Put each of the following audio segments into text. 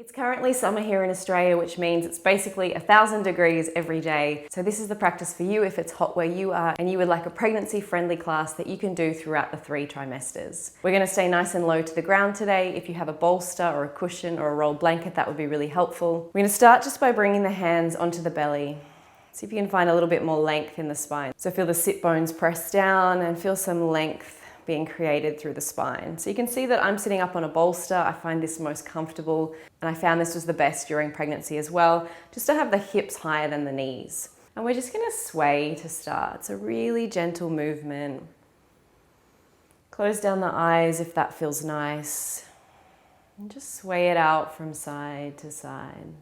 It's currently summer here in Australia, which means it's basically 1,000 degrees every day. So this is the practice for you if it's hot where you are and you would like a pregnancy-friendly class that you can do throughout the 3 trimesters. We're going to stay nice and low to the ground today. If you have a bolster or a cushion or a rolled blanket, that would be really helpful. We're going to start just by bringing the hands onto the belly. See if you can find a little bit more length in the spine. So feel the sit bones press down and feel some length being created through the spine. So you can see that I'm sitting up on a bolster. I find this most comfortable, and I found this was the best during pregnancy as well, just to have the hips higher than the knees. And we're just going to sway to start. It's a really gentle movement. Close down the eyes if that feels nice, and just sway it out from side to side.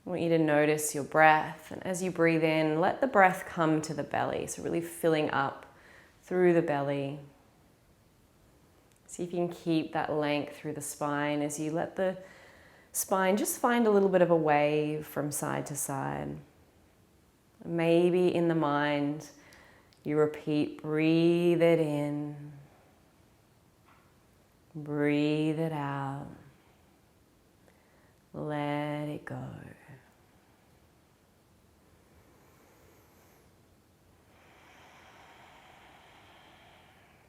I want you to notice your breath, and as you breathe in, let the breath come to the belly, so really filling up through the belly. See if you can keep that length through the spine as you let the spine just find a little bit of a wave from side to side. Maybe in the mind you repeat, breathe it in, breathe it out, let it go.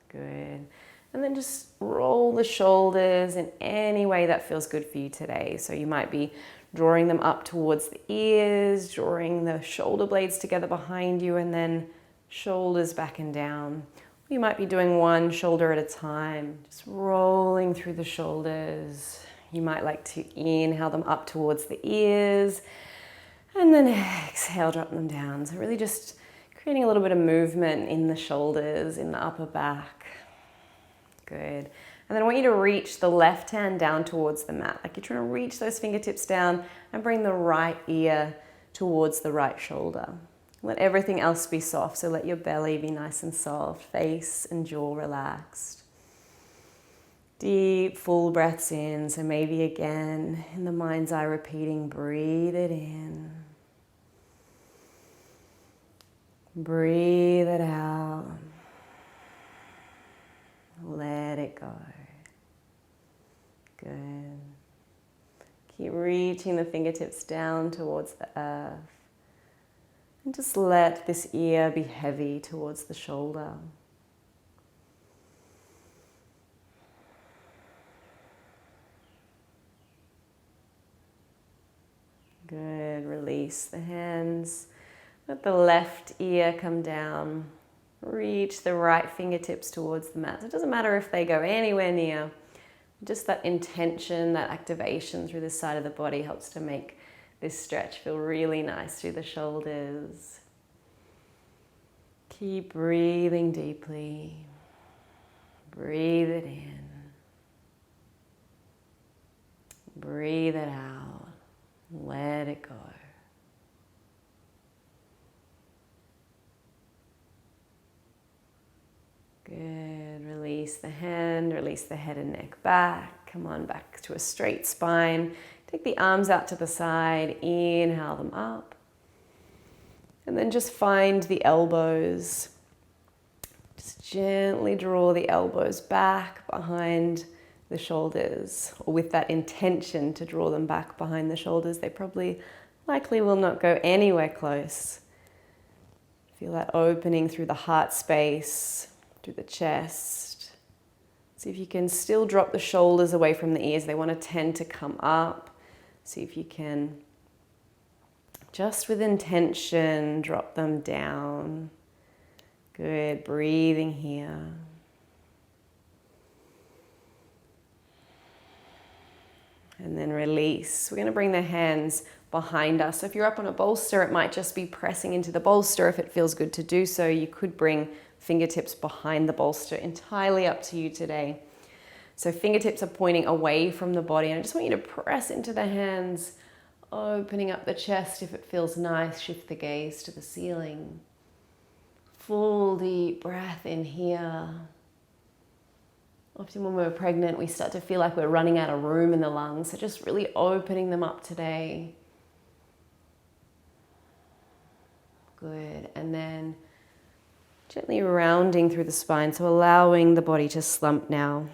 Good. And then just roll the shoulders in any way that feels good for you today. So you might be drawing them up towards the ears, drawing the shoulder blades together behind you, and then shoulders back and down. You might be doing one shoulder at a time, just rolling through the shoulders. You might like to inhale them up towards the ears, and then exhale, drop them down. So really just creating a little bit of movement in the shoulders, in the upper back. Good. And then I want you to reach the left hand down towards the mat. Like you're trying to reach those fingertips down and bring the right ear towards the right shoulder. Let everything else be soft. So let your belly be nice and soft, face and jaw relaxed. Deep, full breaths in. So maybe again, in the mind's eye, repeating, breathe it in. Breathe it out. Let it go. Good. Keep reaching the fingertips down towards the earth. And just let this ear be heavy towards the shoulder. Good. Release the hands. Let the left ear come down. Reach the right fingertips towards the mat. So it doesn't matter if they go anywhere near. Just that intention, that activation through this side of the body helps to make this stretch feel really nice through the shoulders. Keep breathing deeply. Breathe it in. Breathe it out. Let it go. Good. Release the hand, release the head and neck back. Come on back to a straight spine. Take the arms out to the side. Inhale them up. And then just find the elbows. Just gently draw the elbows back behind the shoulders, or with that intention to draw them back behind the shoulders. They likely will not go anywhere close. Feel that opening through the heart space, through the chest. See if you can still drop the shoulders away from the ears. They want to tend to come up. See if you can, just with intention, drop them down. Good. Breathing here. And then release. We're going to bring the hands behind us. So if you're up on a bolster, it might just be pressing into the bolster. If it feels good to do so, you could bring fingertips behind the bolster. Entirely up to you today. So fingertips are pointing away from the body. And I just want you to press into the hands, opening up the chest if it feels nice. Shift the gaze to the ceiling. Full deep breath in here. Often when we're pregnant, we start to feel like we're running out of room in the lungs. So just really opening them up today. Good. And then Gently rounding through the spine, so allowing the body to slump now.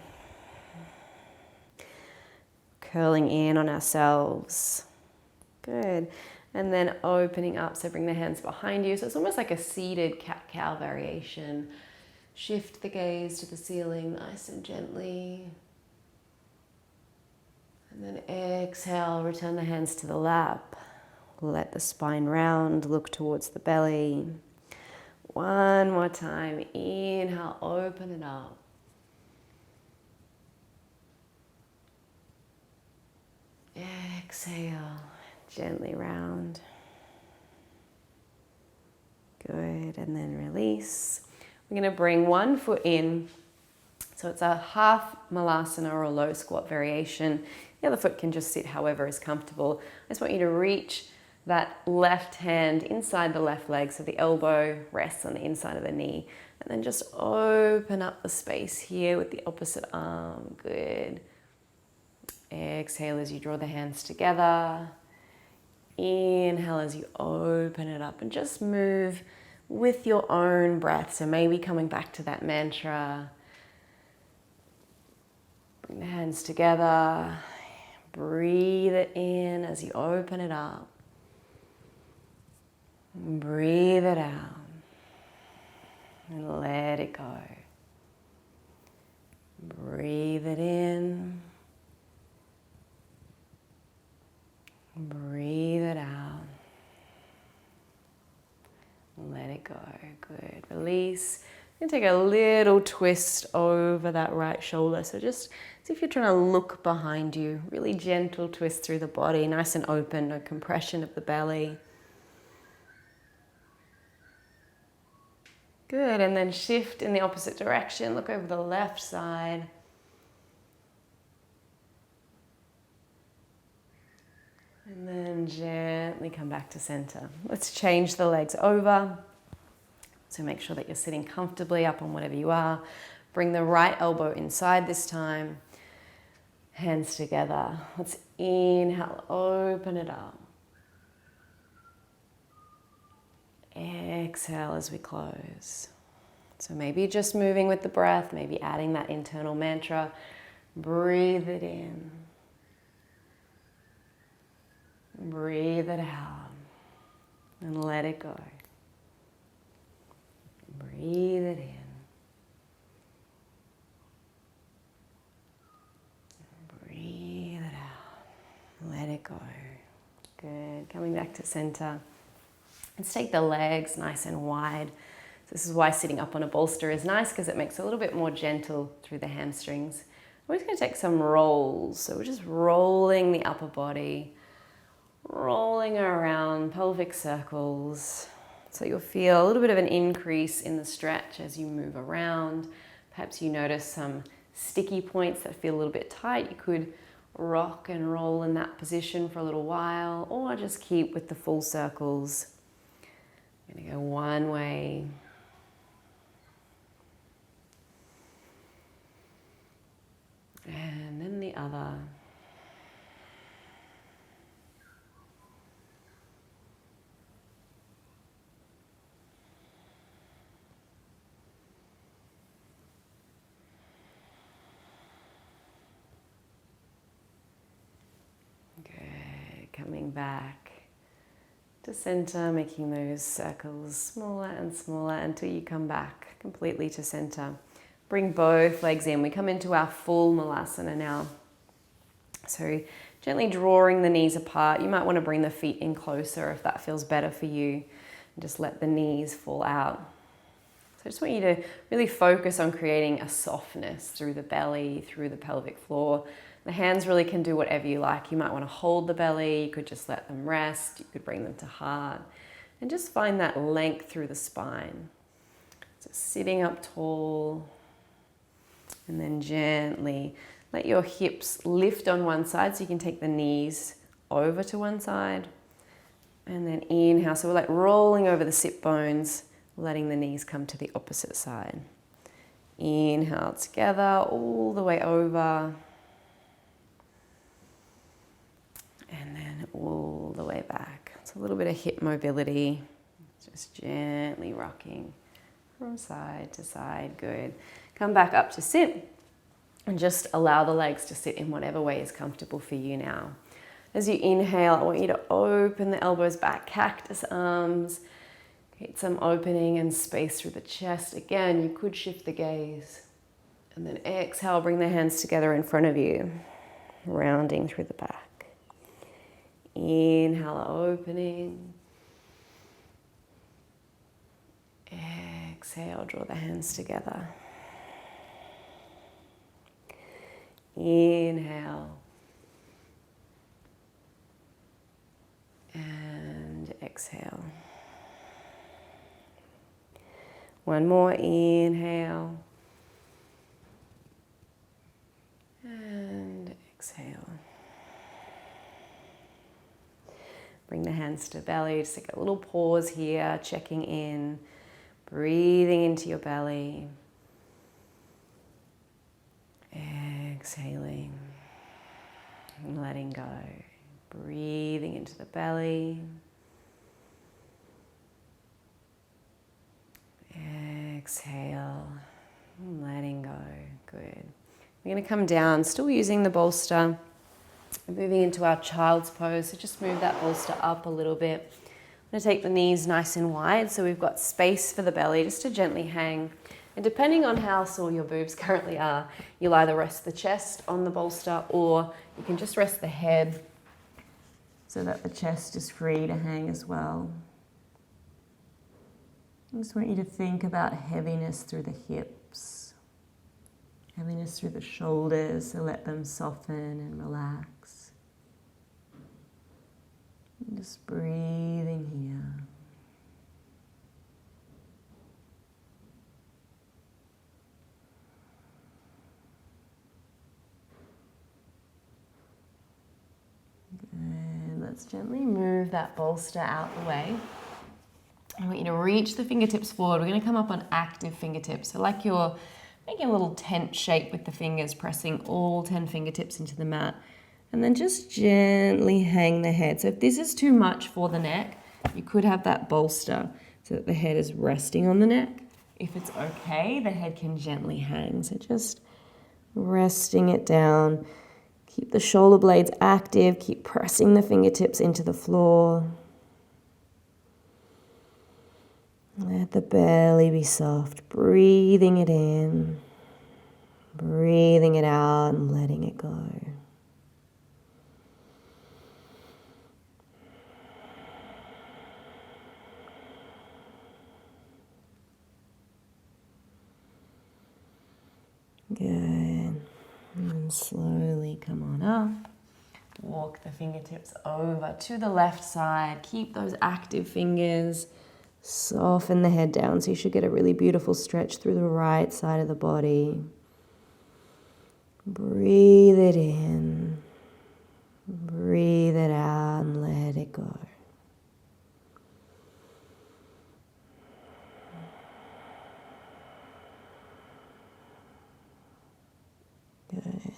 Curling in on ourselves. Good. And then opening up, so bring the hands behind you. So it's almost like a seated cat-cow variation. Shift the gaze to the ceiling nice and gently. And then exhale, return the hands to the lap. Let the spine round, look towards the belly. One more time. Inhale, open it up. Exhale, gently round. Good, and then release. We're going to bring one foot in. So it's a half malasana or a low squat variation. The other foot can just sit however is comfortable. I just want you to reach that left hand inside the left leg, so the elbow rests on the inside of the knee. And then just open up the space here with the opposite arm. Good. Exhale as you draw the hands together. Inhale as you open it up and just move with your own breath. So maybe coming back to that mantra. Bring the hands together. Breathe it in as you open it up. Breathe it out. And let it go. Breathe it in. Breathe it out. Let it go. Good. Release. And take a little twist over that right shoulder. So just as if you're trying to look behind you. Really gentle twist through the body. Nice and open. No compression of the belly. Good. And then shift in the opposite direction. Look over the left side. And then gently come back to center. Let's change the legs over. So make sure that you're sitting comfortably up on whatever you are. Bring the right elbow inside this time. Hands together. Let's inhale, open it up. Exhale as we close. So maybe just moving with the breath, maybe adding that internal mantra. Breathe it in. Breathe it out and let it go. Breathe it in. Breathe it out. Let it go. Good. Coming back to center. Let's take the legs nice and wide. This is why sitting up on a bolster is nice, because it makes it a little bit more gentle through the hamstrings. We're just going to take some rolls. So we're just rolling the upper body. Rolling around, pelvic circles. So you'll feel a little bit of an increase in the stretch as you move around. Perhaps you notice some sticky points that feel a little bit tight. You could rock and roll in that position for a little while, or just keep with the full circles. I'm going to go one way. And then the other. Coming back to center, making those circles smaller and smaller until you come back completely to center. Bring both legs in. We come into our full malasana now. So gently drawing the knees apart. You might want to bring the feet in closer if that feels better for you. And just let the knees fall out. So I just want you to really focus on creating a softness through the belly, through the pelvic floor. The hands really can do whatever you like. You might want to hold the belly. You could just let them rest. You could bring them to heart. And just find that length through the spine. So sitting up tall. And then gently let your hips lift on one side so you can take the knees over to one side. And then inhale. So we're like rolling over the sit bones, letting the knees come to the opposite side. Inhale together all the way over. And then all the way back. It's a little bit of hip mobility. Just gently rocking from side to side. Good. Come back up to sit and just allow the legs to sit in whatever way is comfortable for you now. As you inhale, I want you to open the elbows back, cactus arms. Get some opening and space through the chest. Again, you could shift the gaze. And then exhale, bring the hands together in front of you, rounding through the back. Inhale, opening. Exhale, draw the hands together. Inhale. And exhale. One more, inhale. And exhale. Bring the hands to belly. Just take a little pause here, checking in, breathing into your belly. Exhaling and letting go. Breathing into the belly. Exhale and letting go. Good. We're going to come down, still using the bolster. Moving into our child's pose, so just move that bolster up a little bit. I'm going to take the knees nice and wide so we've got space for the belly just to gently hang. And depending on how sore your boobs currently are, you'll either rest the chest on the bolster or you can just rest the head so that the chest is free to hang as well. I just want you to think about heaviness through the hips, heaviness through the shoulders, so let them soften and relax. And just breathing here. Good. Let's gently move that bolster out the way. I want you to reach the fingertips forward. We're going to come up on active fingertips. So like you're making a little tent shape with the fingers, pressing all 10 fingertips into the mat. And then just gently hang the head. So if this is too much for the neck, you could have that bolster so that the head is resting on the neck. If it's okay, the head can gently hang. So just resting it down. Keep the shoulder blades active. Keep pressing the fingertips into the floor. Let the belly be soft, breathing it in, breathing it out, and letting it go. Good. And then slowly come on up. Walk the fingertips over to the left side. Keep those active fingers. Soften the head down, so you should get a really beautiful stretch through the right side of the body. Breathe it in, breathe it out, and let it go. Good.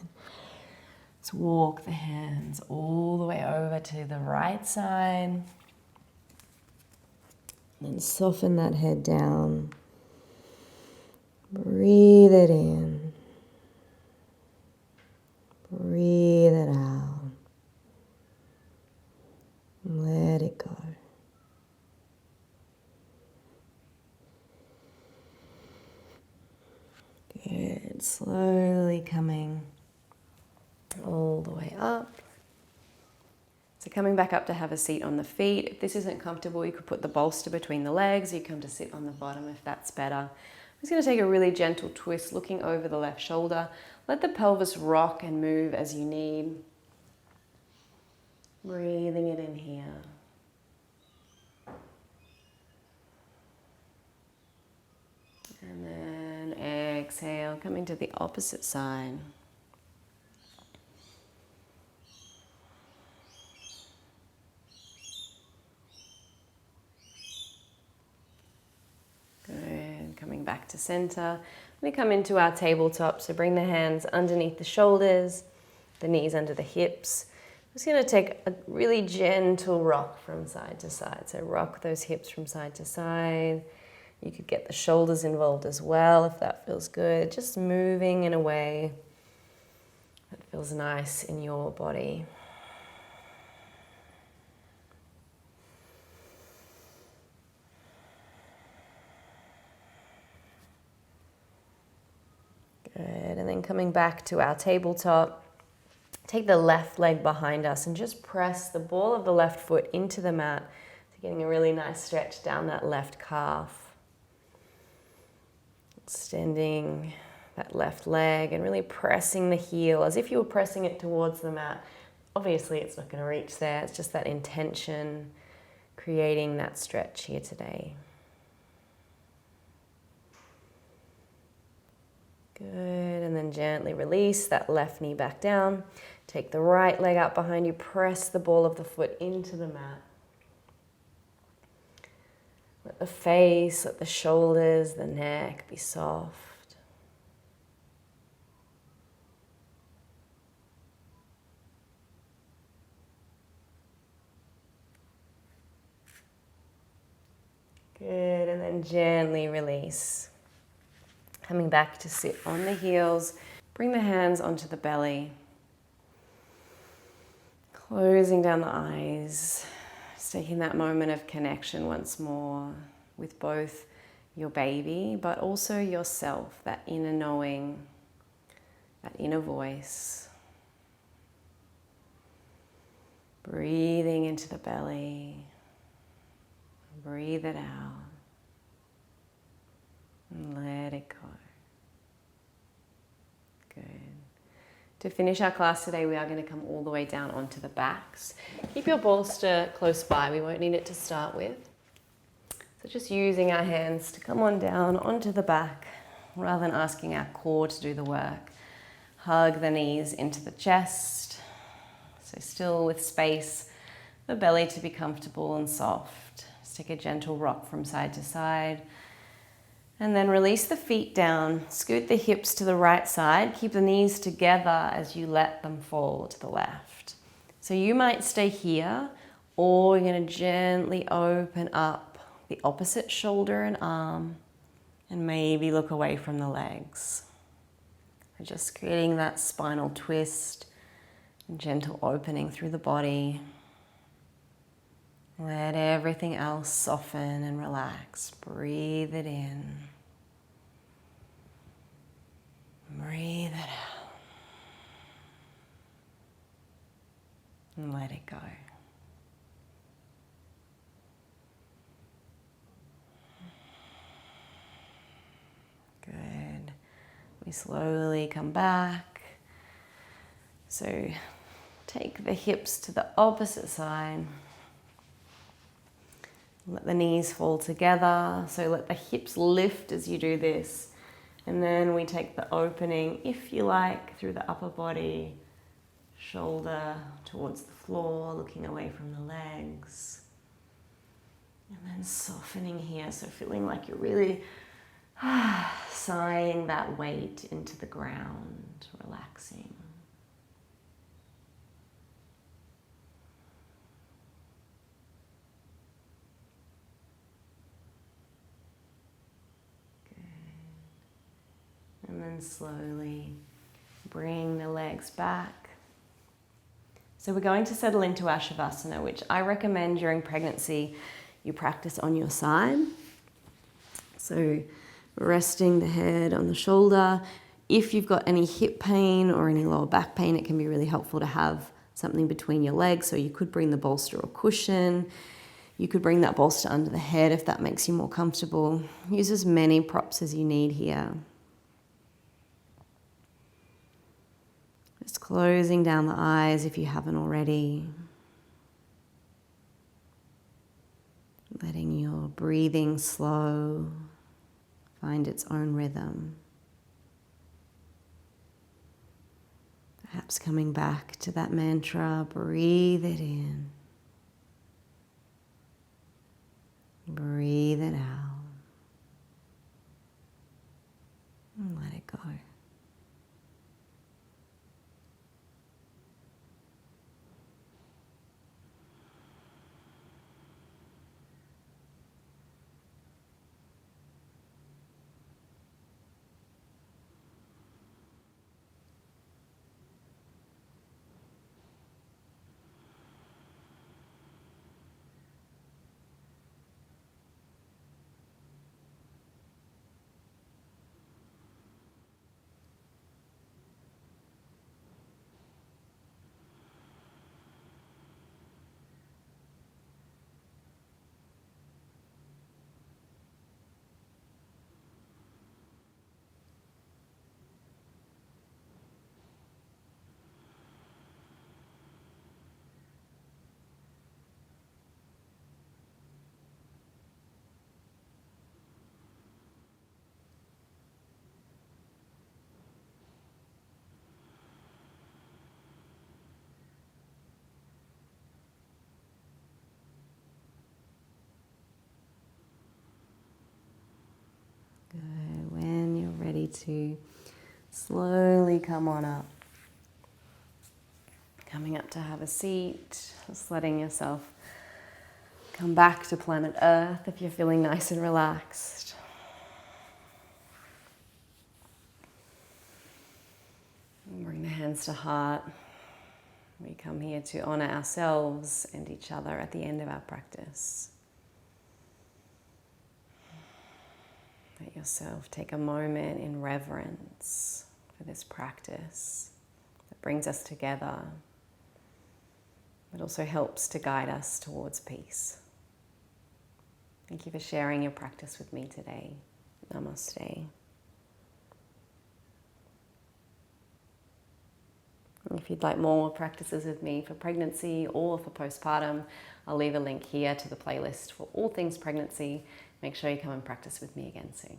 Let's walk the hands all the way over to the right side. And soften that head down. Breathe it in. Breathe it out. Let it go. Good. Slowly coming all the way up. So coming back up to have a seat on the feet. If this isn't comfortable, you could put the bolster between the legs. You come to sit on the bottom if that's better. I'm just going to take a really gentle twist, looking over the left shoulder. Let the pelvis rock and move as you need. Breathing it in here. And then exhale, coming to the opposite side. Coming back to center. We come into our tabletop, so bring the hands underneath the shoulders, the knees under the hips. I'm just going to take a really gentle rock from side to side. So rock those hips from side to side. You could get the shoulders involved as well if that feels good. Just moving in a way that feels nice in your body. Good, and then coming back to our tabletop, take the left leg behind us and just press the ball of the left foot into the mat. So getting a really nice stretch down that left calf. Extending that left leg and really pressing the heel as if you were pressing it towards the mat. Obviously it's not going to reach there, it's just that intention, creating that stretch here today. Good, and then gently release that left knee back down. Take the right leg out behind you, press the ball of the foot into the mat. Let the face, let the shoulders, the neck be soft. Good, and then gently release. Coming back to sit on the heels, bring the hands onto the belly. Closing down the eyes. Just taking that moment of connection once more with both your baby, but also yourself, that inner knowing, that inner voice. Breathing into the belly, breathe it out, and let it go. Good. To finish our class today, we are going to come all the way down onto the backs. Keep your bolster close by, we won't need it to start with. So just using our hands to come on down onto the back, rather than asking our core to do the work. Hug the knees into the chest, so still with space, the belly to be comfortable and soft. Just take a gentle rock from side to side. And then release the feet down, scoot the hips to the right side, keep the knees together as you let them fall to the left. So you might stay here, or you're going to gently open up the opposite shoulder and arm, and maybe look away from the legs. So just creating that spinal twist, and gentle opening through the body. Let everything else soften and relax. Breathe it in. Breathe it out. And let it go. Good. We slowly come back. So take the hips to the opposite side. Let the knees fall together. So let the hips lift as you do this. And then we take the opening, if you like, through the upper body, shoulder towards the floor, looking away from the legs. And then softening here, so feeling like you're really sighing that weight into the ground, relaxing. And then slowly bring the legs back. So we're going to settle into our Savasana, which I recommend during pregnancy you practice on your side. So resting the head on the shoulder. If you've got any hip pain or any lower back pain, it can be really helpful to have something between your legs. So you could bring the bolster or cushion. You could bring that bolster under the head if that makes you more comfortable. Use as many props as you need here. Just closing down the eyes if you haven't already. Letting your breathing slow, find its own rhythm. Perhaps coming back to that mantra, breathe it in. Breathe it out. And let it go. Good. When you're ready to slowly come on up. Coming up to have a seat, just letting yourself come back to planet Earth if you're feeling nice and relaxed. And bring the hands to heart. We come here to honor ourselves and each other at the end of our practice. Let yourself take a moment in reverence for this practice that brings us together. It also helps to guide us towards peace. Thank you for sharing your practice with me today. Namaste. If you'd like more practices with me for pregnancy or for postpartum, I'll leave a link here to the playlist for all things pregnancy. Make sure you come and practice with me again soon.